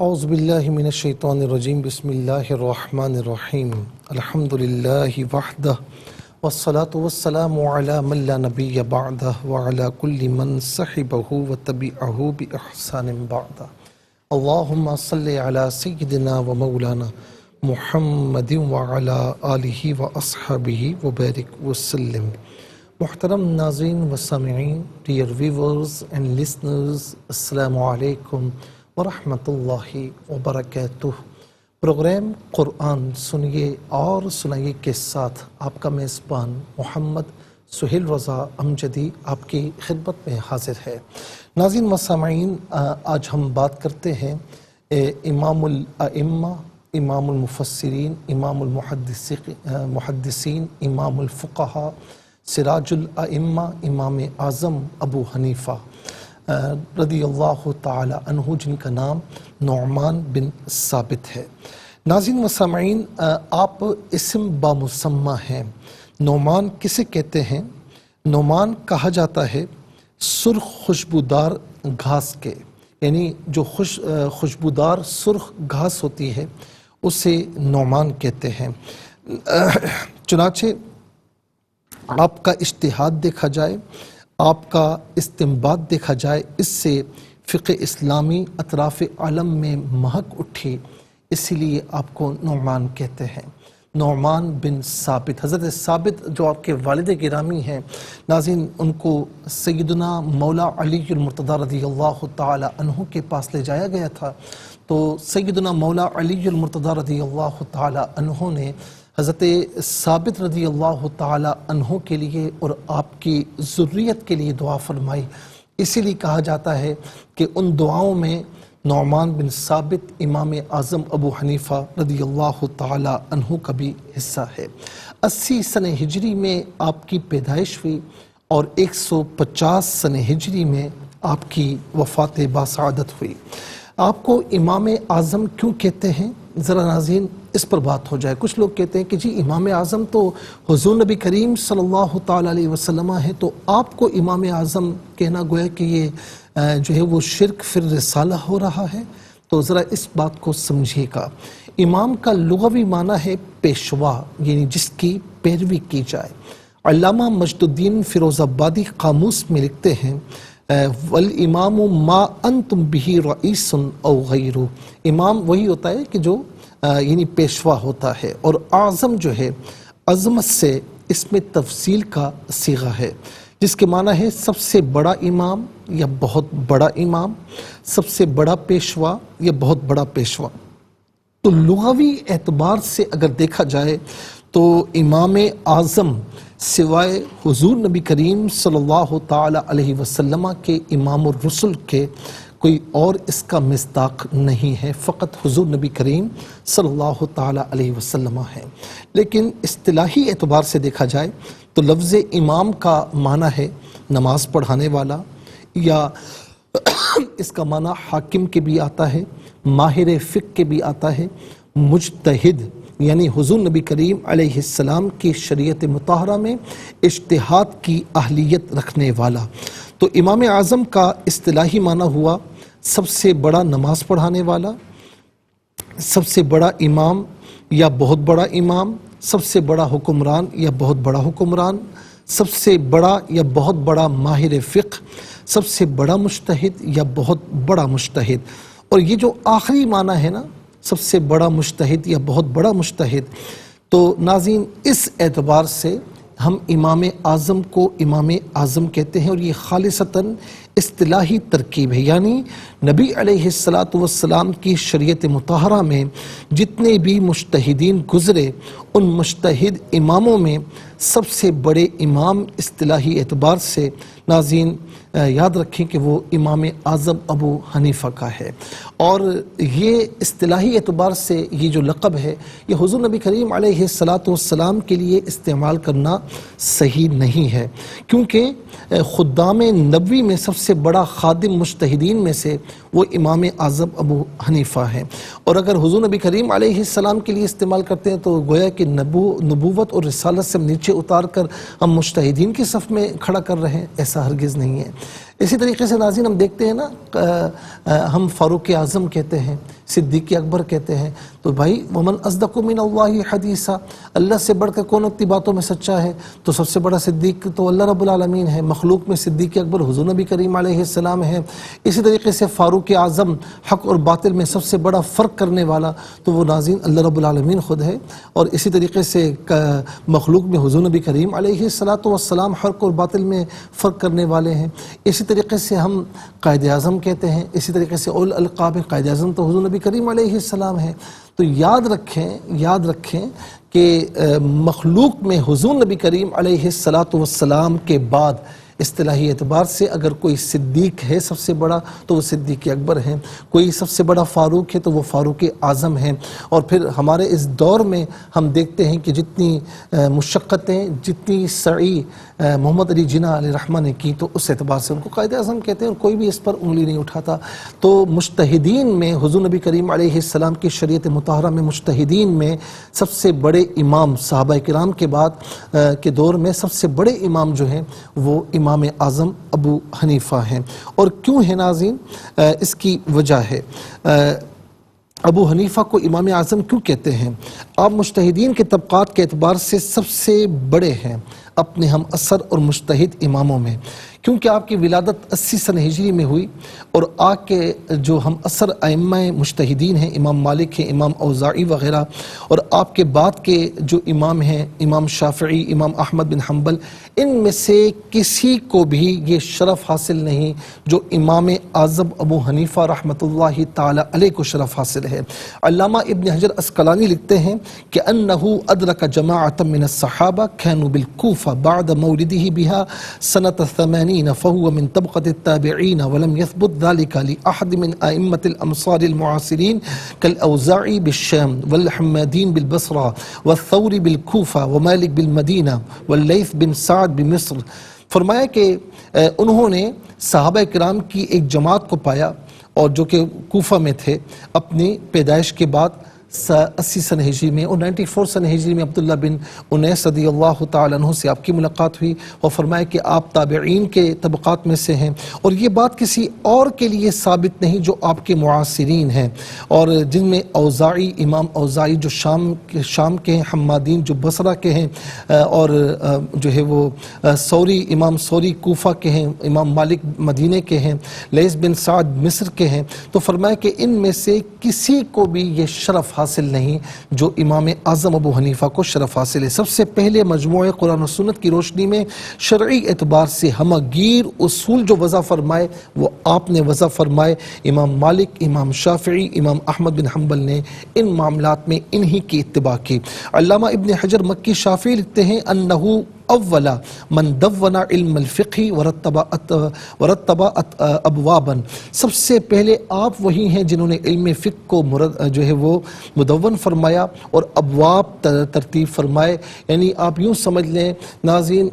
اعوذ باللہ من الشیطان الرجیم بسم اللہ الرحمن الرحیم الحمد للہ وحدہ والصلاة والسلام علی من لا نبی بعدہ وعلی کل من صحبہ وتبعہ بإحسان بعدہ اللہم صلی علی سیدنا و مولانا محمد وعلی آلہ واصحابہ وبارک وسلم. محترم ناظرین و سامعین، ڈیئر ویورز اینڈ لسنرز، السلام علیکم ورحمۃ اللہ وبرکاتہ. پروگرام قرآن سنیے اور سنائیے کے ساتھ آپ کا میزبان محمد سہیل رضا امجدی آپ کی خدمت میں حاضر ہے. ناظرین و سامعین، آج ہم بات کرتے ہیں امام الائمہ، امام المفسرین، امام المحدثین، امام الفقہاء، سراج الائمہ، امام اعظم ابو حنیفہ رضی اللہ تعالی عنہ، جن کا نام نعمان بن ثابت ہے. ناظرین و سامعین، آپ اسم بامسمہ ہیں. نعمان کسے کہتے ہیں؟ نعمان کہا جاتا ہے سرخ خوشبودار گھاس کے، یعنی جو خوشبودار سرخ گھاس ہوتی ہے اسے نعمان کہتے ہیں. چنانچہ آپ کا اجتہاد دیکھا جائے، آپ کا استنباط دیکھا جائے، اس سے فقہ اسلامی اطراف عالم میں مہک اٹھی، اسی لیے آپ کو نعمان کہتے ہیں. نعمان بن ثابت، حضرت ثابت جو آپ کے والد گرامی ہیں، ناظرین ان کو سیدنا مولا علی المرتضی رضی اللہ تعالی عنہ کے پاس لے جایا گیا تھا. تو سیدنا مولا علی المرتضی رضی اللہ تعالی عنہ نے حضرت ثابت رضی اللہ تعالی عنہ کے لیے اور آپ کی ذریت کے لیے دعا فرمائی. اسی لیے کہا جاتا ہے کہ ان دعاؤں میں نعمان بن ثابت امام اعظم ابو حنیفہ رضی اللہ تعالی عنہ کا بھی حصہ ہے. 80 سنہ ہجری میں آپ کی پیدائش ہوئی اور 150 سنہ ہجری میں آپ کی وفات باسعادت ہوئی. آپ کو امام اعظم کیوں کہتے ہیں؟ ذرا ناظرین اس پر بات ہو جائے. کچھ لوگ کہتے ہیں کہ جی امام اعظم تو حضور نبی کریم صلی اللہ تعالی علیہ وسلم ہے، تو آپ کو امام اعظم کہنا گویا کہ یہ جو ہے وہ شرک فی الرسالہ ہو رہا ہے. تو ذرا اس بات کو سمجھیے گا. امام کا لغوی معنی ہے پیشوا، یعنی جس کی پیروی کی جائے. علامہ مجد الدین فیروز آبادی قاموس میں لکھتے ہیں والامام ما انتم به رئیس او غیر. امام وہی ہوتا ہے کہ جو یعنی پیشوا ہوتا ہے، اور اعظم جو ہے عظمت سے اس میں تفصیل کا صیغہ ہے، جس کے معنی ہے سب سے بڑا امام یا بہت بڑا امام، سب سے بڑا پیشوا یا بہت بڑا پیشوا. تو لغوی اعتبار سے اگر دیکھا جائے تو امام اعظم سوائے حضور نبی کریم صلی اللہ تعالی علیہ وسلم کے امام الرسل کے کوئی اور اس کا مصداق نہیں ہے، فقط حضور نبی کریم صلی اللہ تعالی علیہ وسلم ہے. لیکن اصطلاحی اعتبار سے دیکھا جائے تو لفظ امام کا معنی ہے نماز پڑھانے والا، یا اس کا معنی حاکم کے بھی آتا ہے، ماہر فقہ کے بھی آتا ہے، مجتہد یعنی حضور نبی کریم علیہ السلام کی شریعت مطہرہ میں اجتہاد کی اہلیت رکھنے والا. تو امام اعظم کا اصطلاحی معنی ہوا سب سے بڑا نماز پڑھانے والا، سب سے بڑا امام یا بہت بڑا امام، سب سے بڑا حکمران یا بہت بڑا حکمران، سب سے بڑا یا بہت بڑا ماہر فقہ، سب سے بڑا مجتہد یا بہت بڑا مجتہد. اور یہ جو آخری معنی ہے نا، سب سے بڑا مجتہد یا بہت بڑا مجتہد، تو ناظرین اس اعتبار سے ہم امام اعظم کو امام اعظم کہتے ہیں، اور یہ خالصتاً اصطلاحی ترکیب ہے. یعنی نبی علیہ السلام کی شریعت مطہرہ میں جتنے بھی مجتہدین گزرے، ان مجتہد اماموں میں سب سے بڑے امام اصطلاحی اعتبار سے ناظرین یاد رکھیں کہ وہ امام اعظم ابو حنیفہ کا ہے. اور یہ اصطلاحی اعتبار سے یہ جو لقب ہے یہ حضور نبی کریم علیہ السلام کے لیے استعمال کرنا صحیح نہیں ہے، کیونکہ خدام نبوی میں سب سے بڑا خادم مجتہدین میں سے وہ امام اعظم ابو حنیفہ ہیں. اور اگر حضور نبی کریم علیہ السلام کے لیے استعمال کرتے ہیں تو گویا کہ نبوت اور رسالت سے نیچے اتار کر ہم مجتہدین کی صف میں کھڑا کر رہے ہیں، ایسا ہرگز نہیں ہے. اسی طریقے سے ناظرین ہم دیکھتے ہیں نا، ہم فاروق اعظم کہتے ہیں، صدیق اکبر کہتے ہیں، تو بھائی ومن اصدق من اللہ حدیثا، اللہ سے بڑھ کر کون اتنی باتوں میں سچا ہے؟ تو سب سے بڑا صدیق تو اللہ رب العالمین ہے. مخلوق میں صدیق اکبر حضور نبی کریم علیہ السلام ہے. اسی طریقے سے فاروق اعظم، حق اور باطل میں سب سے بڑا فرق کرنے والا تو وہ ناظرین اللہ رب العالمین خود ہے. اور اسی طریقے سے مخلوق میں حضور نبی کریم علیہ السلام حق اور باطل میں فرق کرنے والے ہیں. اسی طریقے سے ہم قائد اعظم کہتے ہیں. اسی طریقے سے اول القاب قائد اعظم تو حضور نبی کریم علیہ السلام ہے. تو یاد رکھیں کہ مخلوق میں حضور نبی کریم علیہ السلام کے بعد اصطلاحی اعتبار سے اگر کوئی صدیق ہے سب سے بڑا تو وہ صدیق اکبر ہیں، کوئی سب سے بڑا فاروق ہے تو وہ فاروق اعظم ہیں. اور پھر ہمارے اس دور میں ہم دیکھتے ہیں کہ جتنی مشقتیں، جتنی سعی محمد علی جناح علیہ رحمہ نے کی تو اس اعتبار سے ان کو قائد اعظم کہتے ہیں اور کوئی بھی اس پر انگلی نہیں اٹھاتا. تو مجتہدین میں حضور نبی کریم علیہ السلام کی شریعت مطہرہ میں مجتہدین میں سب سے بڑے امام صحابہ کرام کے بعد کے دور میں سب سے بڑے امام جو ہیں وہ امام اعظم ابو حنیفہ ہیں. اور کیوں ہے ناظرین؟ اس کی وجہ ہے ابو حنیفہ کو امام اعظم کیوں کہتے ہیں؟ آپ مجتہدین کے طبقات کے اعتبار سے سب سے بڑے ہیں اپنے ہم اثر اور مجتہد اماموں میں، کیونکہ آپ کی ولادت 80 سنہ ہجری میں ہوئی اور آپ کے جو ہم اثر ائمہ مجتہدین ہیں، امام مالک ہیں، امام اوزاعی وغیرہ، اور آپ کے بعد کے جو امام ہیں، امام شافعی، امام احمد بن حنبل، ان میں سے کسی کو بھی یہ شرف حاصل نہیں جو امام اعظم ابو حنیفہ رحمۃ اللہ تعالی علیہ کو شرف حاصل ہے. علامہ ابن حجر عسقلانی لکھتے ہیں کہ انہو ادرک جماعتا من الصحابہ كانوا بالکوفہ بعد مولده بها سنة 80 فهو من طبقة التابعين ولم يثبت ذلك لأحد من أئمة الأمصار المعاصرين كالأوزاعي بالشام والحمادين بالبصرة والثوري بالكوفة ومالك بالمدينة والليث بن سعد بمصر. فرمایا کہ انہوں نے صحابہ کرام کی ایک جماعت کو پایا اور جو کہ کوفہ میں تھے اپنی پیدائش کے بعد 80 سنہ ہجری میں، اور 94 سنہ ہجری میں عبداللہ بن انیس رضی اللہ تعالیٰ عنہ سے آپ کی ملاقات ہوئی اور فرمایا کہ آپ تابعین کے طبقات میں سے ہیں. اور یہ بات کسی اور کے لیے ثابت نہیں جو آپ کے معاصرین ہیں، اور جن میں اوزاعی، امام اوزاعی جو شام کے ہیں، حمادین جو بصرہ کے ہیں، اور جو ہے وہ سوری، امام سوری کوفہ کے ہیں، امام مالک مدینے کے ہیں، لیث بن سعد مصر کے ہیں. تو فرمایا کہ ان میں سے کسی کو بھی یہ شرف حاصل نہیں جو امام اعظم ابو حنیفہ کو شرف حاصل ہے. سب سے پہلے مجموعہ قرآن و سنت کی روشنی میں شرعی اعتبار سے ہمگیر اصول جو وضع فرمائے وہ آپ نے وضع فرمائے. امام مالک، امام شافعی، امام احمد بن حنبل نے ان معاملات میں انہی کی اتباع کی. علامہ ابن حجر مکی شافعی لکھتے ہیں انہو اولا من دون علم الفقہ ورتب ابوابا، سب سے پہلے آپ وہی ہیں جنہوں نے علم فقہ کو جو ہے وہ مدون فرمایا اور ابواب ترتیب فرمائے. یعنی آپ یوں سمجھ لیں ناظرین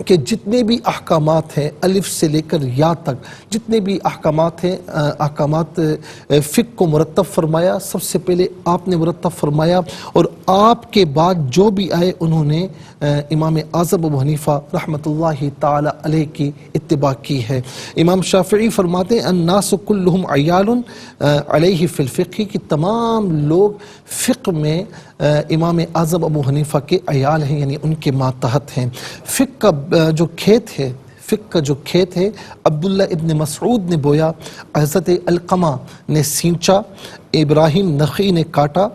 کہ جتنے بھی احکامات ہیں الف سے لے کر یا تک، جتنے بھی احکامات ہیں، احکامات فقہ کو مرتب فرمایا، سب سے پہلے آپ نے مرتب فرمایا، اور آپ کے بعد جو بھی آئے انہوں نے امام اعظم ابو حنیفہ رحمۃ اللہ تعالی علیہ کی اتباع کی ہے. امام شافعی فرماتے ہیں الناس کلہم عیال علیہ فی الفقہ، کہ تمام لوگ فقہ میں امام اعظم ابو حنیفہ کے عیال ہیں، یعنی ان کے ماتحت ہیں. فقہ کا جو کھیت ہے عبداللہ ابن مسعود نے بویا، حضرت علقمہ نے سینچا، ابراہیم نخعی نے کاٹا،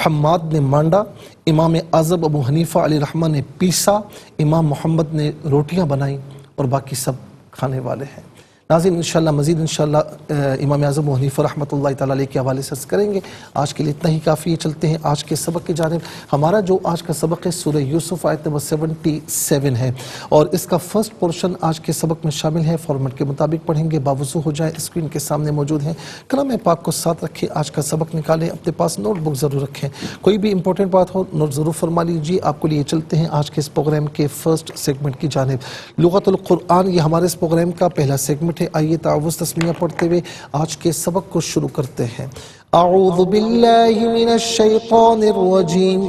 حماد نے مانڈا، امام اعظم ابو حنیفہ علیہ رحمہ نے پیسا، امام محمد نے روٹیاں بنائیں اور باقی سب کھانے والے ہیں. ناظرین انشاءاللہ مزید انشاءاللہ امام اعظم ابو حنیفہ رحمۃ اللہ تعالیٰ علیہ کے حوالے سے کریں گے. آج کے لیے اتنا ہی کافی ہے. چلتے ہیں آج کے سبق کی جانب. ہمارا جو آج کا سبق ہے سورہ یوسف آیت نمبر 77 ہے، اور اس کا فرسٹ پورشن آج کے سبق میں شامل ہے. فارمیٹ کے مطابق پڑھیں گے، باوضو ہو جائے، اسکرین کے سامنے موجود ہیں. کلام پاک کو ساتھ رکھیں، آج کا سبق نکالیں، اپنے پاس نوٹ بک ضرور رکھیں. کوئی بھی امپورٹنٹ بات ہو نوٹ ضرور فرما لیجیے. آپ کو لیے چلتے ہیں آج کے اس پروگرام کے فرسٹ سیگمنٹ کی جانب. لغت القرآن یہ ہمارے اس پروگرام کا پہلا سیگمنٹ اٹھے، آئیے تعوذ تسمیہ پڑھتے ہوئے آج کے سبق کو شروع کرتے ہیں۔ اعوذ باللہ من الشیطان الرجیم،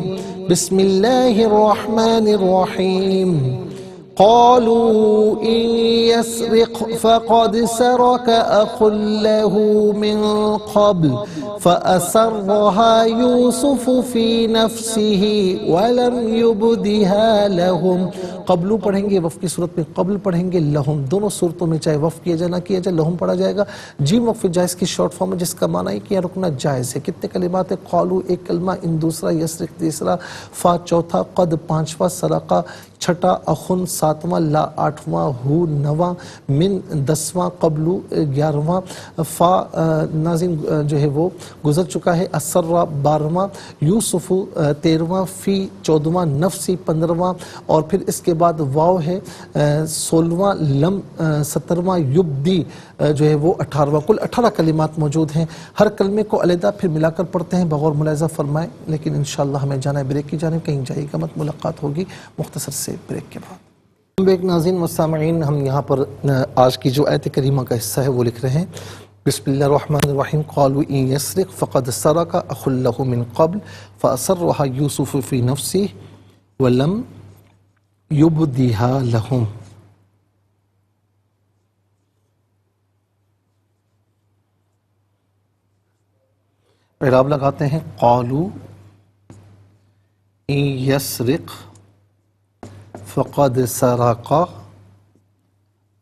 بسم اللہ الرحمن الرحیم۔ قالوا إن يسرق فقد سرق أخ له من قبل فأسرها يوسف في نفسه ولم يبدها لهم۔ قبلو پڑھیں گے وقف کی صورت میں، قبل پڑھیں گے لہم، دونوں صورتوں میں چاہے وقف کیا جائے نہ کیا جائے لہم پڑھا جائے گا۔ جیم وقف جائز کی شارٹ فارم ہے جس کا معنی ہے کہ یہ رکنا جائز ہے۔ کتنے کلمات ہیں؟ قالو ایک کلمہ، ان دوسرا، یسرق تیسرا، فا چوتھا، قد پانچواں، سرقہ چھٹا، اخن ساتواں، لا آٹھواں، ہو نواں، من دسواں، قبلو گیارہواں، فا ناظرین جو ہے وہ گزر چکا ہے، اسرا بارہواں، یوسف تیرہواں، فی چودہواں، نفسی پندرہواں، اور پھر اس کے بعد واو ہے سولہواں، لم سترواں، یبدی جو ہے وہ 18واں۔ کل 18 کلمات موجود ہیں۔ ہر کلمے کو علیحدہ پھر ملا کر پڑھتے ہیں، بغور ملاحظہ فرمائیں، لیکن انشاءاللہ ہمیں جانا ہے بریک کی جانب، کہیں جائے گا مت، ملاقات ہوگی مختصر سے بریک کے بعد۔ ایک ناظرین و سامعین، ہم یہاں پر آج کی جو آیت کریمہ کا حصہ ہے وہ لکھ رہے ہیں۔ بسم اللہ الرحمن الرحیم۔ قالوا ان يسرق فقد سرق اخ له من قبل فأسرها يوسف في نفسه ولم يبدها لهم۔ اعراب لگاتے ہیں، قالوا ان يسرق فقد سرق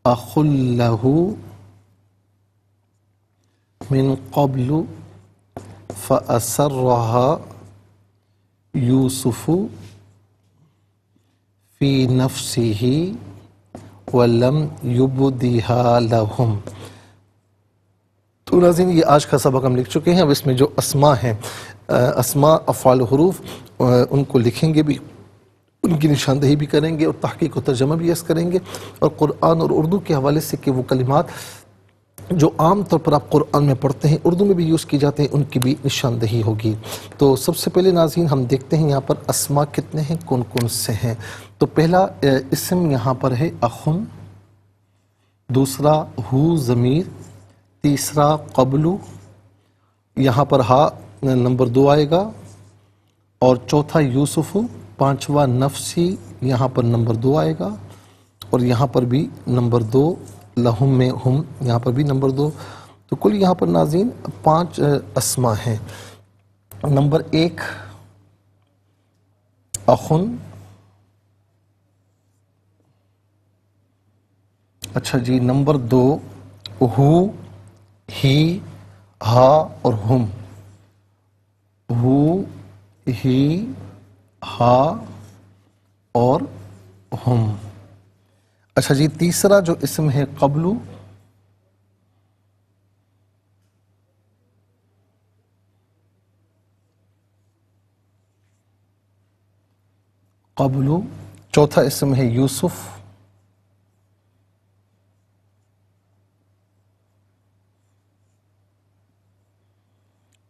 اخ له من قبل فأسرها يوسف في نفسه ولم يبدها لهم۔ تو ناظرین یہ آج کا سبق ہم لکھ چکے ہیں۔ اب اس میں جو اسماء ہیں، اسماء افعال حروف، ان کو لکھیں گے بھی، ان کی نشاندہی بھی کریں گے اور تحقیق و ترجمہ بھی اس کریں گے، اور قرآن اور اردو کے حوالے سے کہ وہ کلمات جو عام طور پر آپ قرآن میں پڑھتے ہیں اردو میں بھی یوز کی جاتے ہیں ان کی بھی نشاندہی ہوگی۔ تو سب سے پہلے ناظرین ہم دیکھتے ہیں یہاں پر اسماء کتنے ہیں، کون کون سے ہیں۔ تو پہلا اسم یہاں پر ہے اخن، دوسرا ہو ضمیر، تیسرا قبلو، یہاں پر ہا نمبر 2 آئے گا، اور چوتھا یوسف، پانچواں نفسی، یہاں پر نمبر 2 آئے گا، اور یہاں پر بھی نمبر 2، لہم میں ہم یہاں پر بھی نمبر 2۔ تو کل یہاں پر ناظرین 5 اسماء ہیں۔ نمبر 1 اخن، اچھا جی، نمبر 2 ہو، ہی، ہا اور ہم، ہو، ہی، ہا اور ہم۔ اچھا جی، تیسرا جو اسم ہے قبلو، قبلو، چوتھا اسم ہے یوسف،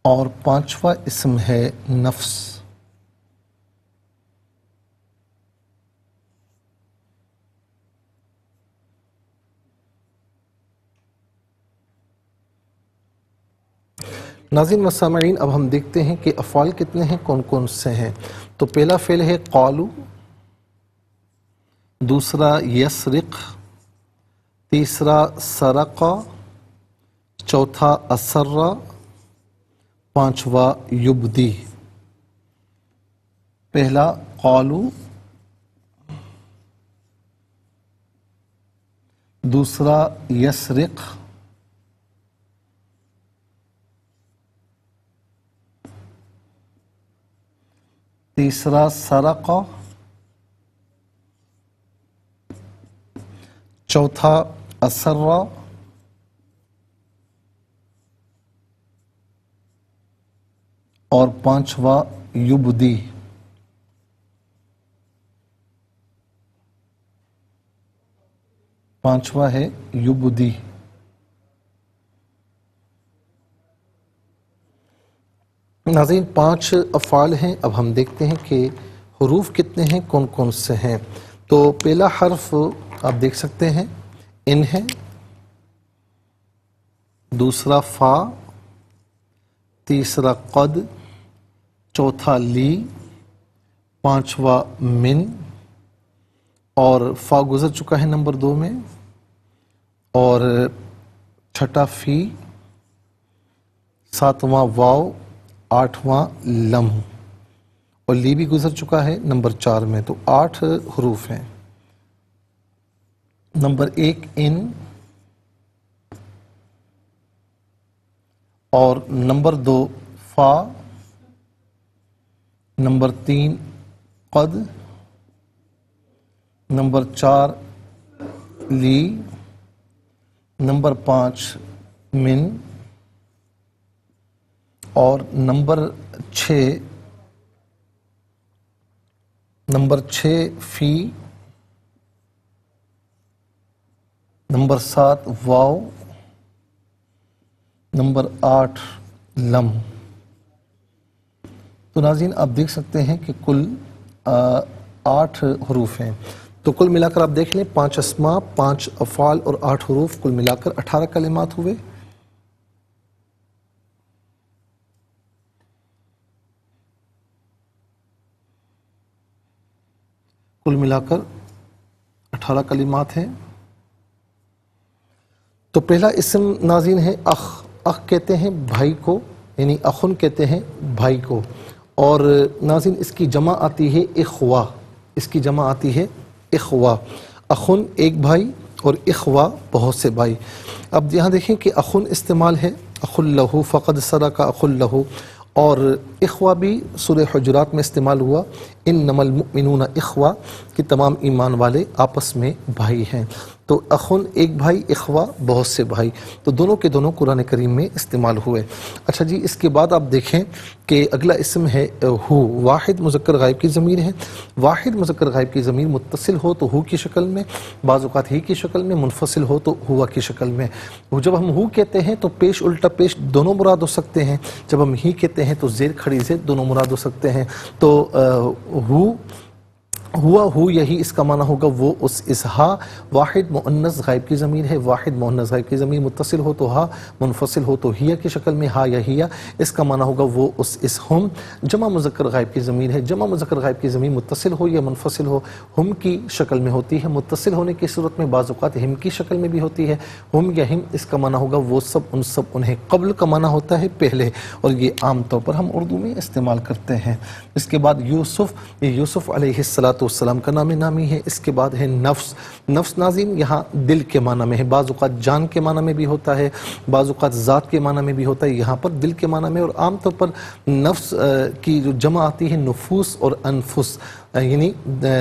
اور پانچواں اسم ہے نفس۔ ناظرین و سامعین، اب ہم دیکھتے ہیں کہ افعال کتنے ہیں، کون کون سے ہیں۔ تو پہلا فعل ہے قالو، دوسرا یسرق، تیسرا سرق، چوتھا اسرا، پانچواں یبدی۔ پہلا قالو، دوسرا یسرق، تیسرا سرق، چوتھا اسرا، اور پانچواں یبدی۔ پانچواں ہے یبدی۔ ناظرین 5 افعال ہیں۔ اب ہم دیکھتے ہیں کہ حروف کتنے ہیں، کون کون سے ہیں۔ تو پہلا حرف آپ دیکھ سکتے ہیں ان ہے، دوسرا فا، تیسرا قد، چوتھا لی، پانچواں من، اور فا گزر چکا ہے نمبر 2 میں، اور چھٹا فی، ساتواں واو، آٹھواں لم، اور لی بھی گزر چکا ہے نمبر 4 میں. تو 8 حروف ہیں. نمبر 1 ان، اور نمبر 2 فا، نمبر 3 قد، نمبر 4 لی، نمبر 5 من، اور نمبر 6 فی، نمبر 7 واو، نمبر 8 لم. تو ناظرین آپ دیکھ سکتے ہیں کہ کل 8 حروف ہیں. تو کل ملا کر آپ دیکھ لیں 5 اسماء، 5 افعال اور 8 حروف، کل ملا کر 18 کلمات ہوئے. کل ملا کر 18 کلمات ہیں. تو پہلا اسم ناظرین ہے اخ. اخ کہتے ہیں بھائی کو، یعنی اخن کہتے ہیں بھائی کو. اور ناظرین اس کی جمع آتی ہے اخوا. اس کی جمع آتی ہے اخوا. اخن ایک بھائی اور اخوا بہت سے بھائی. اب یہاں دیکھیں کہ اخن استعمال ہے، اخ لہو فقد سرق اخ لہو، اور اخوا بھی سورہ حجرات میں استعمال ہوا، انما المؤمنون اخوا، کہ تمام ایمان والے آپس میں بھائی ہیں. تو اخن ایک بھائی، اخوا بہت سے بھائی، تو دونوں کے دونوں قرآن کریم میں استعمال ہوئے. اچھا جی، اس کے بعد آپ دیکھیں کہ اگلا اسم ہے ہو. واحد مذکر غائب کی ضمیر ہے. واحد مذکر غائب کی ضمیر متصل ہو تو ہو کی شکل میں، بعض اوقات ہی کی شکل میں، منفصل ہو تو ہوا کی شکل میں. جب ہم ہو کہتے ہیں تو پیش الٹا پیش دونوں مراد ہو سکتے ہیں. جب ہم ہی کہتے ہیں تو زیر کھڑی زیر دونوں مراد ہو سکتے ہیں. تو ہو، ہوا ہو، یہی اس کا معنی ہوگا وہ اس ہا. واحد مؤنث غائب کی ضمیر ہے. واحد مؤنث غائب کی ضمیر متصل ہو تو ہا، منفصل ہو تو ہیا کی شکل میں ہا یا ہیا، اس کا معنی ہوگا وہ اس ہم. جمع مذکر غائب کی ضمیر ہے. جمع مذکر غائب کی ضمیر متصل ہو یا منفصل ہو ہم کی شکل میں ہوتی ہے. متصل ہونے کی صورت میں بعض اوقات ہم کی شکل میں بھی ہوتی ہے. ہم یا ہم، اس کا معنی ہوگا وہ سب ان سب انہیں. قبل کا معنی ہوتا ہے پہلے، اور یہ عام طور پر ہم اردو میں استعمال کرتے ہیں. اس کے بعد یوسف، یہ یوسف علیہ السلام کا نام نامی ہے. اس کے بعد ہے نفس. نفس ناظرین یہاں دل کے معنی میں ہے. بعض اوقات جان کے معنی میں بھی ہوتا ہے، بعض اوقات ذات کے معنی میں بھی ہوتا ہے. یہاں پر دل کے معنی میں، اور عام طور پر نفس کی جو جمع آتی ہے نفوس اور انفس، یعنی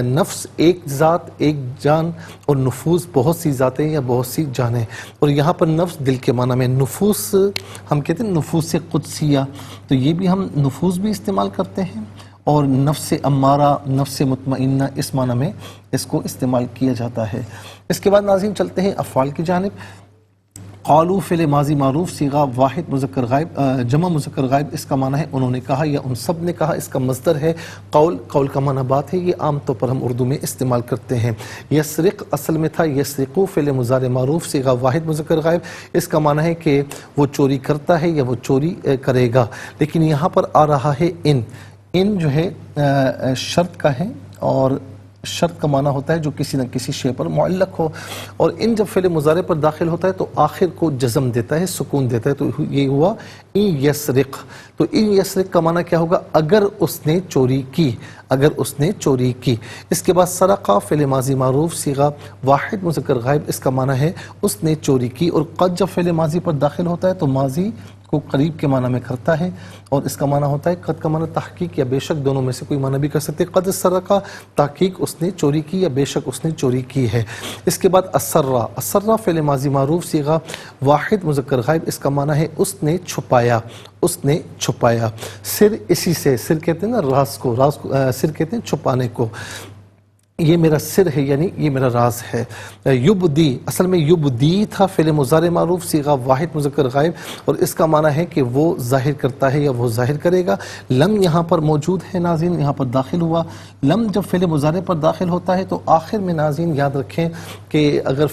نفس ایک ذات، ایک جان، اور نفوس بہت سی ذاتیں یا بہت سی جانیں. اور یہاں پر نفس دل کے معنی میں. نفوس ہم کہتے ہیں نفوس قدسیہ، تو یہ بھی ہم نفوس بھی استعمال کرتے ہیں، اور نفس امارہ، نفس مطمئنہ، اس معنی میں اس کو استعمال کیا جاتا ہے. اس کے بعد ناظرین چلتے ہیں افعال کی جانب. قالو فعل ماضی معروف صیغہ واحد مذکر غائب، جمع مذکر غائب، اس کا معنی ہے انہوں نے کہا یا ان سب نے کہا. اس کا مصدر ہے قول. قول کا معنی بات ہے. یہ عام طور پر ہم اردو میں استعمال کرتے ہیں. یسرق اصل میں تھا یسرقو، فعل مضارع معروف صیغہ واحد مذکر غائب. اس کا معنی ہے کہ وہ چوری کرتا ہے یا وہ چوری کرے گا. لیکن یہاں پر آ رہا ہے ان. ان جو ہے شرط کا ہے، اور شرط کا معنی ہوتا ہے جو کسی نہ کسی شے پر معلق ہو. اور ان جب فعل مضارع پر داخل ہوتا ہے تو آخر کو جزم دیتا ہے، سکون دیتا ہے. تو یہ ہوا ان یسرق. تو ان یسرق کا معنی کیا ہوگا؟ اگر اس نے چوری کی، اگر اس نے چوری کی. اس کے بعد سرقہ فعل ماضی معروف صیغہ واحد مذکر غائب، اس کا معنی ہے اس نے چوری کی. اور قد جب فعل ماضی پر داخل ہوتا ہے تو ماضی کو قریب کے معنی میں کرتا ہے، اور اس کا معنی ہوتا ہے قد کا معنی تحقیق یا بے شک، دونوں میں سے کوئی معنی بھی کر سکتے. قد سرقہ تحقیق اس نے چوری کی یا بے شک اس نے چوری کی ہے. اس کے بعد اسرا. اسرا فعل ماضی معروف صیغہ واحد مذکر غائب، اس کا معنی ہے اس نے چھپایا، اس نے چھپایا. سر، اسی سے سر کہتے ہیں نا راز کو، راز کو سر کہتے ہیں چھپانے کو. یہ میرا سر ہے، یعنی یہ میرا راز ہے۔ یبدی، اصل میں یبدی تھا فعل مضارع معروف صیغہ واحد مذکر غائب، اور اس کا معنی ہے کہ وہ ظاہر کرتا ہے یا وہ ظاہر کرے گا۔ لم یہاں پر موجود ہے ناظرین، یہاں پر داخل ہوا۔ لم جب فعل مضارع پر داخل ہوتا ہے تو آخر میں ناظرین یاد رکھیں کہ اگر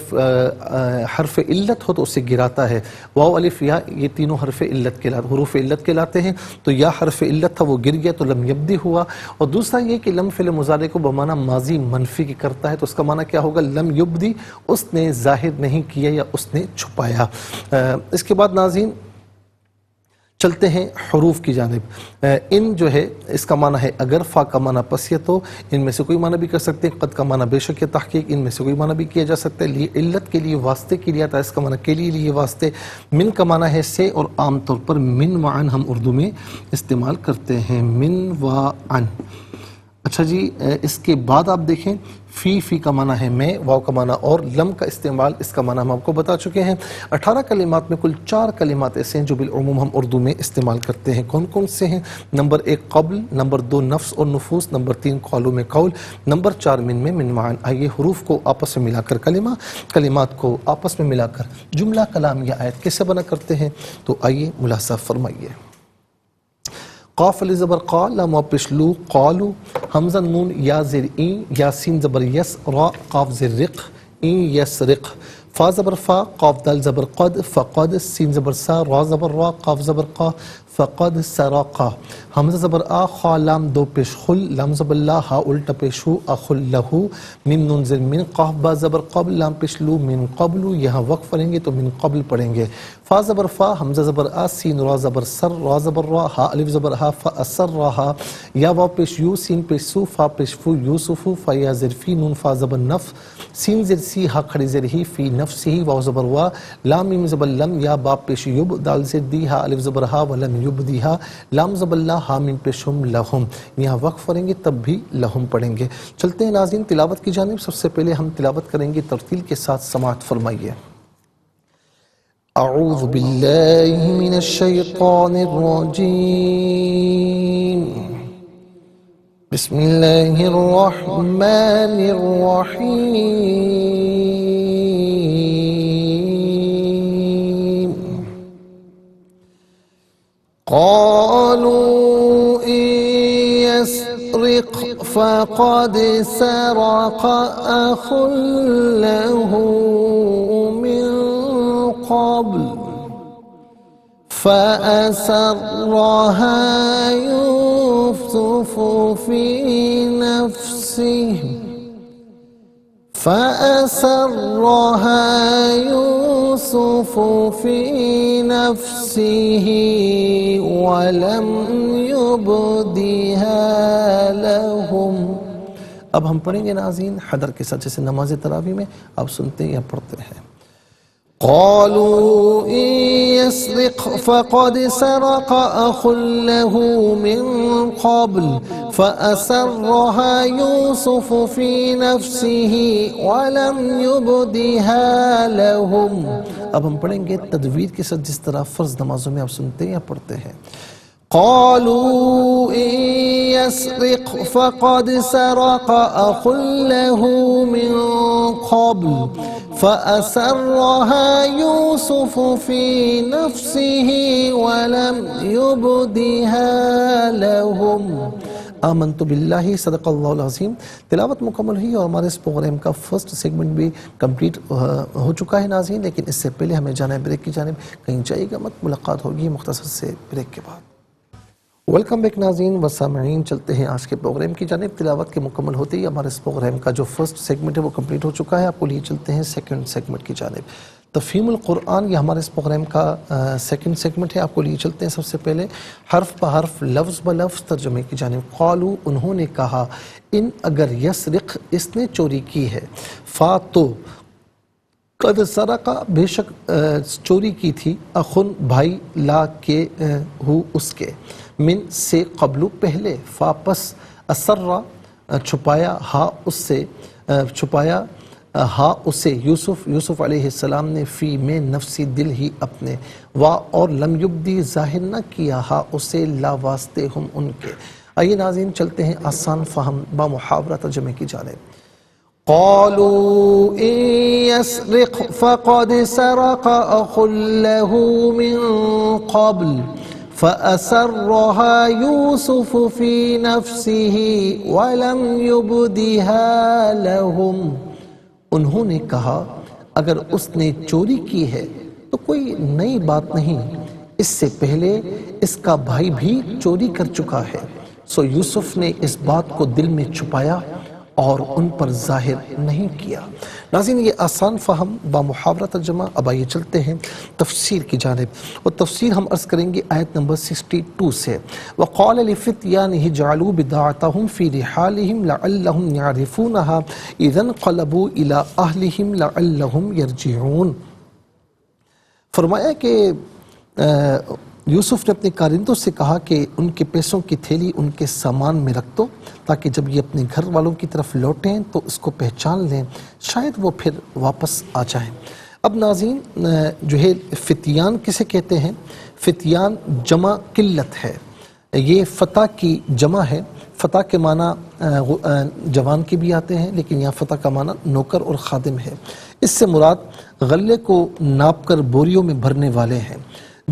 حرف علت ہو تو اسے گراتا ہے۔ واو الف یا، یہ تینوں حرف علت کہلاتے، حروف علت کہلاتے ہیں، تو یا حرف علت تھا وہ گر گیا تو لم یبدی ہوا۔ اور دوسرا یہ کہ لم فعل مضارع کو بمعنی ماضی منفی کی کرتا ہے، تو اس کا معنی کیا ہوگا؟ لم یبدی، اس نے ظاہر نہیں کیا یا اس نے چھپایا۔ اس کے بعد ناظرین چلتے ہیں حروف کی جانب۔ ان جو ہے اس کا معنی ہے اگر، فا کا معنی پسیت ہو، ان میں سے کوئی معنی بھی کر سکتے ہیں، قد کا معنی بے شک یا تحقیق، ان میں سے کوئی معنی بھی کیا جا سکتا ہے۔ لیے علت کے لیے، واسطے کے لیے آتا ہے، اس کا معنی کے لیے واسطے۔ من کا معنی ہے سے، اور عام طور پر من و عن ہم اردو میں استعمال کرتے ہیں، من و عن۔ اچھا جی، اس کے بعد آپ دیکھیں فی کا معنی ہے میں، واو کا معنی اور، لم کا استعمال، اس کا معنی ہم آپ کو بتا چکے ہیں۔ 18 کلمات میں کل 4 کلمات ایسے ہیں جو بالعموم ہم اردو میں استعمال کرتے ہیں۔ کون کون سے ہیں؟ نمبر 1 قبل، نمبر 2 نفس اور نفوس، نمبر 3 قولوں میں قول، نمبر 4 من میں من معن۔ آئیے حروف کو آپس میں ملا کر کلمات کو آپس میں ملا کر جملہ کلام یا آیت کیسے بنا کرتے ہیں، تو آئیے ملاحظہ فرمائیے۔ قاف علی زبر قا، لام واپش لو، قالو، حمزہ نون یا زر این، یا سین زبر یس، را قاف زر رق، این یسرق، فا زبر فا، قاف دال زبر قد، فقد، سین زبر سا، را زبر را، قاف زبر قا، فقد سرقا، حمزہ زبر آ، خا لام دو پیش خل، لام زبر لا، ہا الٹا پیش ہو، اخل لہو، میم نون زر من، قاف با زبر قبل، لام پیش لو، من قبل، یہاں وقف پڑھیں گے تو من قبل پڑھیں گے۔ فا زبر فا، حمزہ زبر آ، سین را زبر سر، را زبر را، ہا الف زبر ہا، فا اثر راہا، یا واو پیش یو، سین پیش سو، فا پیش فو، یوسفو، فا یا زر فی، نون فا زبر نف، سین زر سی، ہا کھڑی زر ہی، فی نفسی، واو زبر وا، لام میم زبر لم، یا با پیش یب، دال زر دی، ہا الف زبر ہا، ولم یبدیہا، لام زبر لا، ہا میم پیش ہم، لہم، یہاں وقف کریں گے تب بھی لہم پڑھیں گے۔ چلتے ہیں ناظرین تلاوت کی جانب۔ سب سے پہلے ہم تلاوت کریں گے ترتیل کے ساتھ، سماعت فرمائیے۔ اعوذ باللہ من الشیطان الرجیم، بسم اللہ الرحمن الرحیم، قالوا إن يسرق فقد سرق أخ له من قبل فأسرها يوسف في نفسه ولم يبدها لهم۔ اب ہم پڑھیں گے ناظرین حدر کے ساتھ، جیسے نماز تراویح میں آپ سنتے ہیں یا پڑھتے ہیں۔ قالوا إن يسرق فقد سرق أخ له من قبل فأسرها يوسف في نفسه ولم يبدها لهم۔ اب ہم پڑھیں گے تدویر کے ساتھ، جس طرح فرض نمازوں میں آپ سنتے ہیں یا پڑھتے ہیں۔ قالوا إن يسرق فقد سرق أخ له من قبل فأسرها يوسف في نفسه ولم يبدها لهم۔ آمنت باللہ، صدق اللہ العظیم۔ تلاوت مکمل ہوئی اور ہمارے اس پروگرام کا فرسٹ سیگمنٹ بھی کمپلیٹ ہو چکا ہے ناظرین، لیکن اس سے پہلے ہمیں جانا ہے بریک کی جانب، کہیں جائے گا مت، ملاقات ہوگی مختصر سے بریک کے بعد۔ ویلکم بیک ناظرین و سامعین، چلتے ہیں آج کے پروگرام کی جانب۔ تلاوت کے مکمل ہوتے ہی ہمارے اس پروگرام کا جو فرسٹ سیگمنٹ ہے وہ کمپلیٹ ہو چکا ہے، آپ کو لیے چلتے ہیں سیکنڈ سیگمنٹ کی جانب۔ تفہیم القرآن، یہ ہمارے اس پروگرام کا سیکنڈ سیگمنٹ ہے، آپ کو لیے چلتے ہیں سب سے پہلے حرف بحرف، لفظ بلفظ ترجمے کی جانب۔ قالو، انہوں نے کہا، ان اگر، یسرق اس نے چوری کی ہے، فا تو، قد سرقہ بے شک چوری کی تھی، اخن بھائی، لا کے ہو اس کے، من سے قبل پہلے، فا پس، اسرا چھپایا، ہا اس سے چھپایا، ہا اسے، یوسف علیہ السلام نے، فی میں نفسی دل ہی اپنے، وا اور، لم یبدی ظاہر نہ کیا، ہا اسے، لا واسطے ہم ان کے۔ آئیے ناظرین چلتے ہیں آسان فہم با محاورہ ترجمے کی جانب۔ قالوا إن يسرق فقد سرق أخ له من قبل فأسرها يوسف في نفسه ولم يبدها لهم. انہوں نے کہا اگر اس نے چوری کی ہے تو کوئی نئی بات نہیں، اس سے پہلے اس کا بھائی بھی چوری کر چکا ہے. سو یوسف نے اس بات کو دل میں چھپایا اور ان پر ظاہر نہیں کیا. ناظرین، یہ آسان فہم با محاورہ ترجمہ. اب آئیے چلتے ہیں تفسیر کی جانب، اور تفسیر ہم عرض کریں گے آیت نمبر 62 سے. وَقَالَ لِفِتْيَانِهِ جَعَلُوا بِضَاعَتَهُمْ فِي رِحَالِهِمْ لَعَلَّهُمْ يَعْرِفُونَهَا إِذَا انقَلَبُوا إِلَىٰ أَهْلِهِمْ لَعَلَّهُمْ يَرْجِعُونَ. فرمایا کہ یوسف نے اپنے کارندوں سے کہا کہ ان کے پیسوں کی تھیلی ان کے سامان میں رکھ دو تاکہ جب یہ اپنے گھر والوں کی طرف لوٹیں تو اس کو پہچان لیں، شاید وہ پھر واپس آ جائیں. اب ناظرین، جو ہے فتیان کسے کہتے ہیں؟ فتیان جمع قلت ہے. یہ فتح کی جمع ہے. فتح کے معنی جوان کے بھی آتے ہیں، لیکن یہاں فتح کا معنی نوکر اور خادم ہے. اس سے مراد غلے کو ناپ کر بوریوں میں بھرنے والے ہیں.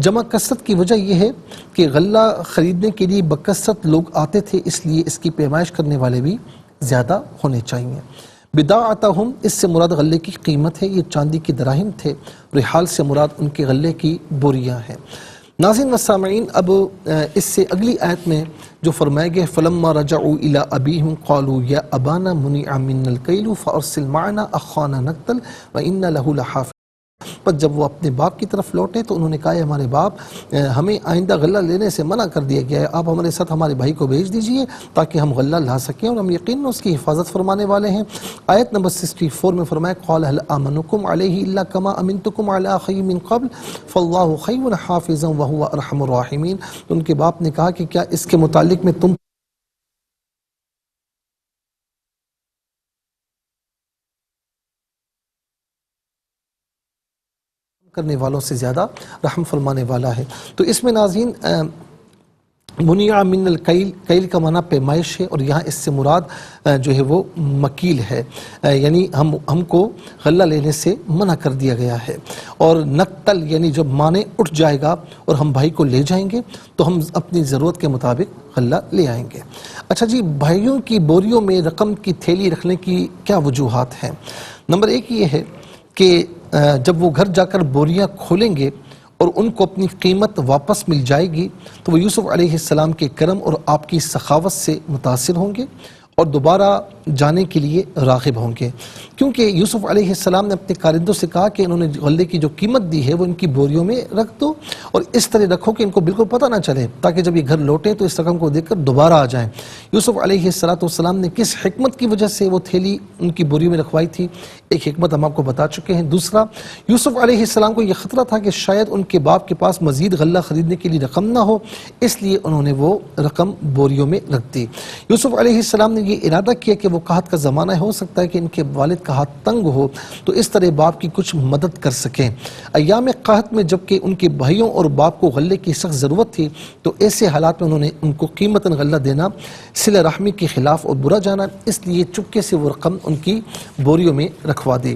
جمع کثرت کی وجہ یہ ہے کہ غلہ خریدنے کے لیے بکثرت لوگ آتے تھے، اس لیے اس کی پیمائش کرنے والے بھی زیادہ ہونے چاہیے. بضاعتہم، اس سے مراد غلے کی قیمت ہے. یہ چاندی کے دراہم تھے. رحال سے مراد ان کے غلے کی بوریاں ہیں. ناظرین و سامعین، اب اس سے اگلی آیت میں جو فرمائے گئے فلما رجعوا الى ابیہم قالوا یا ابانا منع منا الکیل فارسل معنا اخانا نقتل وانا له لحافظ. پر جب وہ اپنے باپ کی طرف لوٹے تو انہوں نے کہا ہمارے باپ، ہمیں آئندہ غلہ لینے سے منع کر دیا گیا ہے، آپ ہمارے ساتھ ہمارے بھائی کو بھیج دیجئے تاکہ ہم غلہ لا سکیں اور ہم یقیناً اس کی حفاظت فرمانے والے ہیں. آیت نمبر 64 میں فرمایا قال هل آمنكم عليه الا كما امنتكم على اخي من قبل فالله خير حافظا وهو ارحم الراحمين. تو ان کے باپ نے کہا کہ کیا اس کے متعلق میں تم کرنے والوں سے زیادہ رحم فرمانے والا ہے. تو اس میں ناظرین منع من الکیل، کیل کا معنی پیمائش ہے، اور یہاں اس سے مراد جو ہے وہ مکیل ہے، یعنی ہم کو غلہ لینے سے منع کر دیا گیا ہے. اور نقتل یعنی جب معنی اٹھ جائے گا اور ہم بھائی کو لے جائیں گے تو ہم اپنی ضرورت کے مطابق غلہ لے آئیں گے. اچھا جی، بھائیوں کی بوریوں میں رقم کی تھیلی رکھنے کی کیا وجوہات ہیں؟ نمبر ایک یہ ہے کہ جب وہ گھر جا کر بوریاں کھولیں گے اور ان کو اپنی قیمت واپس مل جائے گی تو وہ یوسف علیہ السلام کے کرم اور آپ کی سخاوت سے متاثر ہوں گے اور دوبارہ جانے کے لیے راغب ہوں گے، کیونکہ یوسف علیہ السلام نے اپنے کارندوں سے کہا کہ انہوں نے غلے کی جو قیمت دی ہے وہ ان کی بوریوں میں رکھ دو اور اس طرح رکھو کہ ان کو بالکل پتہ نہ چلے، تاکہ جب یہ گھر لوٹیں تو اس رقم کو دیکھ کر دوبارہ آ جائیں. یوسف علیہ السلام نے کس حکمت کی وجہ سے وہ تھیلی ان کی بوریوں میں رکھوائی تھی، ایک حکمت ہم آپ کو بتا چکے ہیں. دوسرا، یوسف علیہ السلام کو یہ خطرہ تھا کہ شاید ان کے باپ کے پاس مزید غلہ خریدنے کے لیے رقم نہ ہو، اس لیے انہوں نے وہ رقم بوریوں میں رکھ دی. یوسف علیہ السلام نے یہ ارادہ کیا کہ وہ قحط کا زمانہ ہو سکتا ہے کہ ان کے والد کا ہاتھ تنگ ہو تو اس طرح باپ کی کچھ مدد کر سکیں. ایام قحط میں جبکہ ان کے بھائیوں اور باپ کو غلے کی سخت ضرورت تھی تو ایسے حالات میں انہوں نے ان کو قیمتاً غلہ دینا صلہ رحمی کے خلاف اور برا جانا، اس لیے چپکے سے وہ رقم ان کی بوریوں میں رکھوا دی.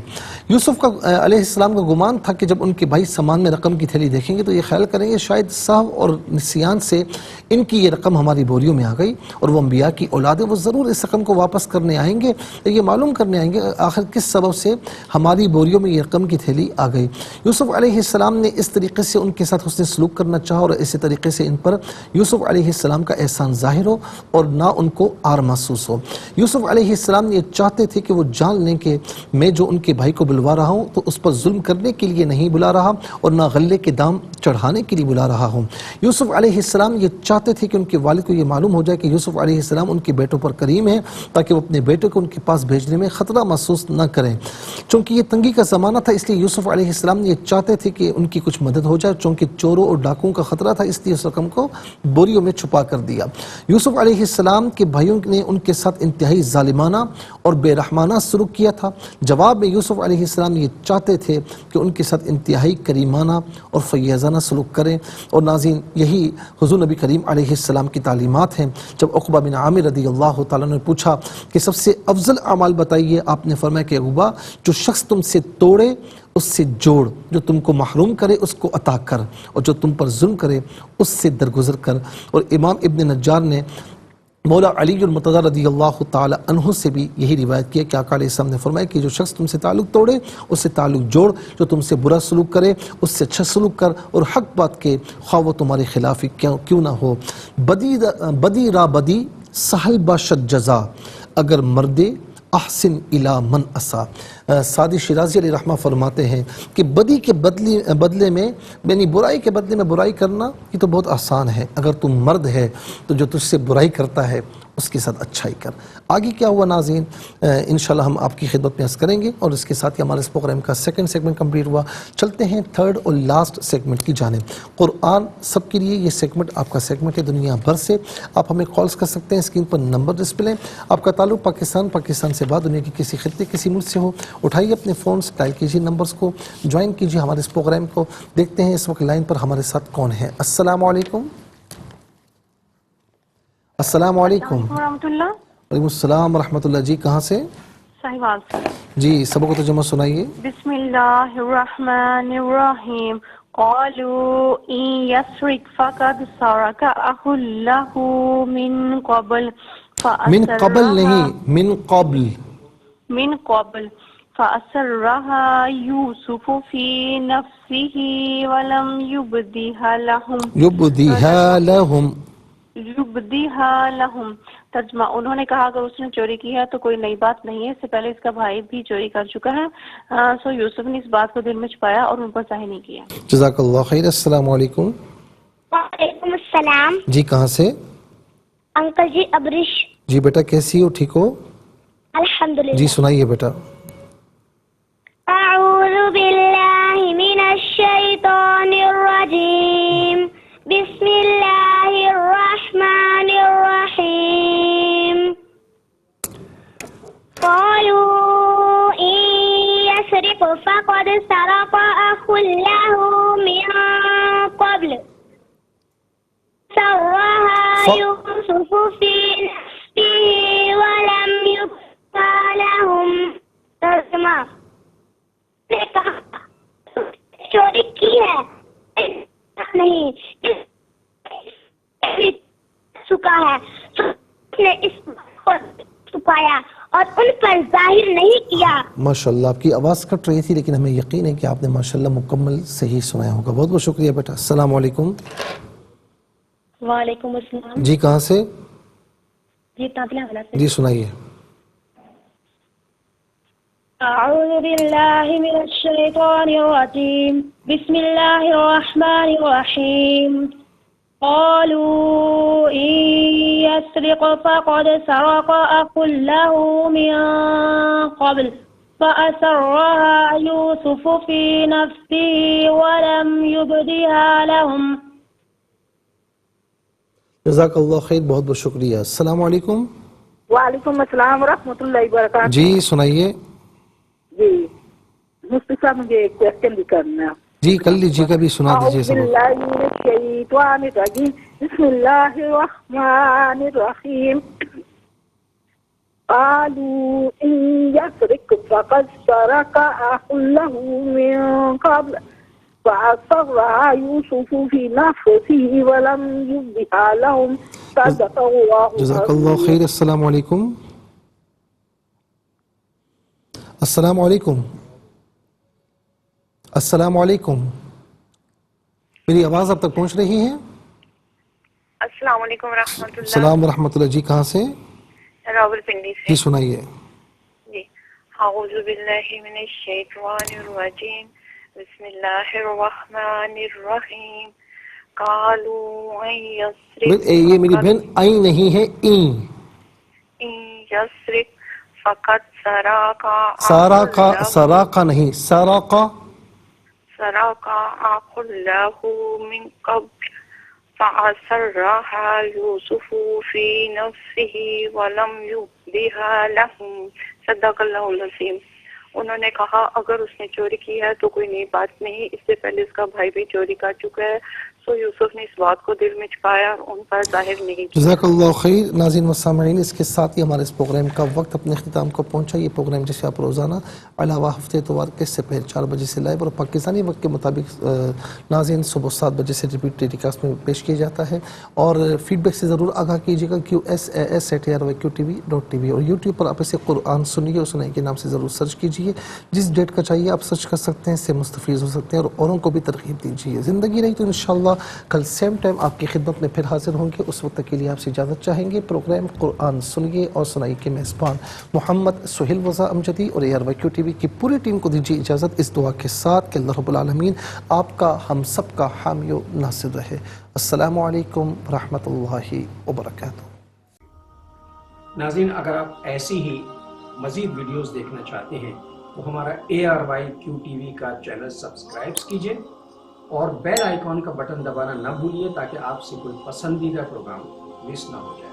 یوسف کا علیہ السلام کا گمان تھا کہ جب ان کے بھائی سامان میں رقم کی تھیلی دیکھیں گے تو یہ خیال کریں گے شاید سہو اور نسیان سے ان کی یہ رقم ہماری بوریوں میں آ گئی اور وہ انبیاء کی اولاد ہے، وہ ضرور اس رقم کو واپس کرنے آئیں گے، یہ معلوم کرنے آئیں گے آخر کس سبب سے ہماری بوریوں میں یہ رقم کی تھیلی آ گئی. یوسف علیہ السلام نے اس طریقے سے ان کے ساتھ حسن سلوک کرنا چاہا اور اسی طریقے سے ان پر یوسف علیہ السلام کا احسان ظاہر ہو اور نہ ان کو آر محسوس ہو. یوسف علیہ السلام نے یہ چاہتے تھے کہ وہ جان لیں کہ میں جو ان کے بھائی کو بلوا رہا ہوں تو اس پر ظلم کرنے کے لیے نہیں بلا رہا اور نہ غلے کے دام چڑھانے کے لیے بلا رہا ہوں. یوسف علیہ السلام یہ چاہتے تھے کہ ان کے والد کو یہ معلوم ہو جائے کہ یوسف علیہ السلام ان کے بیٹوں پر کریم ہیں تاکہ وہ اپنے بیٹے کو ان کے پاس بھیجنے میں خطرہ محسوس نہ کریں. چونکہ یہ تنگی کا زمانہ تھا اس لیے یوسف علیہ السلام نے یہ چاہتے تھے کہ ان کی کچھ مدد ہو جائے، چونکہ چوروں اور ڈاکوں کا خطرہ تھا اس لیے اس رقم کو بوریوں میں چھپا کر دیا. یوسف علیہ السلام کے بھائیوں نے ان کے ساتھ انتہائی ظالمانہ اور بے رحمانہ سلوک کیا تھا. جواب میں یوسف علیہ السلام یہ چاہتے تھے کہ ان کے ساتھ انتہائی کریمانہ اور فیاضانہ ماہرانہ سلوک کریں. اور ناظرین یہی حضور نبی کریم علیہ السلام کی تعلیمات ہیں. جب عقبہ بن عامر رضی اللہ تعالیٰ نے پوچھا کہ سب سے افضل اعمال بتائیے، آپ نے فرمایا کہ عقبہ جو شخص تم سے توڑے اس سے جوڑ، جو تم کو محروم کرے اس کو عطا کر، اور جو تم پر ظلم کرے اس سے درگزر کر. اور امام ابن نجار نے مولا علی المرتضیٰ رضی اللہ تعالی عنہ سے بھی یہی روایت کیا کہ آقا علیہ السلام نے فرمایا کہ جو شخص تم سے تعلق توڑے اس سے تعلق جوڑ، جو تم سے برا سلوک کرے اس سے اچھا سلوک کر، اور حق بات کے خواہ وہ تمہارے خلاف کیوں نہ ہو. بدی را بدی سہل باشد جزا، اگر مردے احسن الی من اسا. سعدی شیرازی علیہ رحمہ فرماتے ہیں کہ بدی کے بدلے میں یعنی برائی کے بدلے میں برائی کرنا یہ تو بہت آسان ہے. اگر تم مرد ہے تو جو تجھ سے برائی کرتا ہے اس کے ساتھ اچھائی کر. آگے کیا ہوا ناظرین انشاءاللہ ہم آپ کی خدمت میں عرض کریں گے، اور اس کے ساتھ ہی ہمارے اس پروگرام کا سیکنڈ سیگمنٹ کمپلیٹ ہوا. چلتے ہیں تھرڈ اور لاسٹ سیگمنٹ کی جانب. قرآن سب کے لیے یہ سیگمنٹ آپ کا سیگمنٹ ہے دنیا بھر سے. آپ ہمیں کالز کر سکتے ہیں، اسکرین پر نمبر ڈسپلے. آپ کا تعلق پاکستان سے بعد دنیا کی کسی خطے کسی ملک سے ہو، اٹھائیے اپنے فونز، ڈائل کیجیے نمبرز کو، جوائن کیجیے ہمارے اس پروگرام کو. دیکھتے ہیں اس وقت لائن پر ہمارے ساتھ کون ہے. السلام علیکم. السلام علیکم. ورحمۃ اللہ. وعلیکم السلام ورحمۃ اللہ. جی کہاں سے؟ صاحبال سے. جی سبق و ترجمہ سنائیے. بسم اللہ الرحمن الرحیم. قالوا ان يسرق فقد سرق اخ له من قبل من قبل نہیں، من قبل فأسرها يوسف في نفسه ولم يبدها لهم. ترجمہ انہوں نے کہا اگر اس نے چوری کی ہے تو کوئی نئی بات نہیں ہے، اس سے پہلے اس کا بھائی بھی چوری کر چکا ہے، سو یوسف نے اس بات کو دل میں چھپایا اور ان پر ظاہر نہیں کیا. جزاک اللہ خیر. السلام علیکم. وعلیکم السلام. جی کہاں سے؟ انکل جی ابرش. جی بیٹا کیسی ہو، ٹھیک ہو؟ الحمدللہ. جی سنائیے بیٹا. اعوذ باللہ من الشیطان الرجیم. بسم اللہ الرحمن الرحیم. قالوا ان يسرق فقد سرق اخ له من قبل سرها يوسف في نفسه ولم يبدها لهم. ترجمہ نے کہا چوری کی ہے نہیں چکا ہے، اس نے اس کو چھپایا اور ان پر ظاہر نہیں کیا. ماشاءاللہ آپ کی آواز کٹ رہی تھی لیکن ہمیں یقین ہے کہ آپ نے ماشاءاللہ مکمل صحیح سنایا ہوگا. بہت بہت شکریہ بیٹا. السلام علیکم. وعلیکم السلام. جی کہاں سے؟ جی تابلہ والا سے. جی سنائیے. اعوذ باللہ من الشیطان الرجیم. بسم اللہ الرحمن الرحیم. قالوا ان يسرق فقد سرق اخ له من قبل فأسرها يوسف في نفسه ولم يبدها لهم. جزاک اللہ خیر. بہت بہت شکریہ. السلام علیکم. وعلیکم السلام ورحمۃ اللہ وبرکاتہ. جی سنائیے. جی مفتی صاحب مجھے ایک کوشچن بھی کرنا ہے. جی کر لیجیے گا، بھی سنا دیجیے سب. اعوذ باللہ من الشیطان الرجیم. بسم اللہ الرحمن الرحیم. قالوا ان يسرق فقد سرق اخ له من قبل فأسرها يوسف في نفسه ولم يبدها لهم. صدق اللہ. جزاک اللہ خیر. السلام علیکم. السلام علیکم. السلام علیکم. میری آواز اب تک پہنچ رہی ہے؟ السلام علیکم ورحمۃ اللہ. السلام ورحمۃ اللہ. جی کہاں سے؟ راول پنڈی سے. جی سنائیے. جی اعوذ باللہ من الشیطان الرجیم. بسم اللہ الرحمن الرحیم. قالوا ان يسرق. یہ میری بہن آئی نہیں ہے، این. يسرق فقط سارا کا نہیں، سارا کا اخ له من قبل فأسرها يوسف في نفسه ولم يبدها لهم. صدق اللہ العظیم. انہوں نے کہا اگر اس نے چوری کی ہے تو کوئی نئی بات نہیں، اس سے پہلے اس کا بھائی بھی چوری کر چکا ہے. سو یوسف نے اس بات کو دل میں چھپایا اور ان پر ظاہر نہیں کیا. جزاک اللہ خیر. ناظرین و سامعین، اس کے ساتھ ہی ہمارے اس پروگرام کا وقت اپنے اختتام کو پہنچا. یہ پروگرام جسے آپ روزانہ علاوہ ہفتے اتوار کے سے پہلے 4 بجے سے لائیو اور پاکستانی وقت کے مطابق ناظرین صبح 7 بجے سے ریپیٹ ٹیلی کاسٹ میں پیش کیا جاتا ہے. اور فیڈ بیک سے ضرور آگاہ کیجیے گا. QSAS@ARYQTV اور یوٹیوب پر آپ اسے قرآن سنیے اور سنائی کے نام سے ضرور سرچ کیجیے. جس ڈیٹ کا چاہیے آپ سرچ کر سکتے ہیں، اس سے مستفیض ہو سکتے ہیں اور اوروں کو بھی ترغیب دیجیے. زندگی رہی تو انشاءاللہ کل سیم ٹائم آپ کی خدمت میں پھر حاضر ہوں گے. اس وقت کے لیے آپ سے اجازت چاہیں گے. پروگرام قرآن سنیے اور سنائی کے میزبان محمد سہیل رضا امجدی اور ARYQTV کی پوری ٹیم کو دیجیے اجازت اس دعا کے ساتھ کہ اللہ رب العالمین آپ کا ہم سب کا حامی و ناصر رہے. السلام علیکم ورحمۃ اللہ وبرکاتہ. ناظرین، اگر آپ ایسی ہی مزید ویڈیوز دیکھنا چاہتے ہیں تو ہمارا ARYQTV کا چینل سبسکرائب کیجئے اور بیل آئیکن کا بٹن دبانا نہ بھولیے تاکہ آپ سے کوئی پسندیدہ پروگرام مس نہ ہو جائے.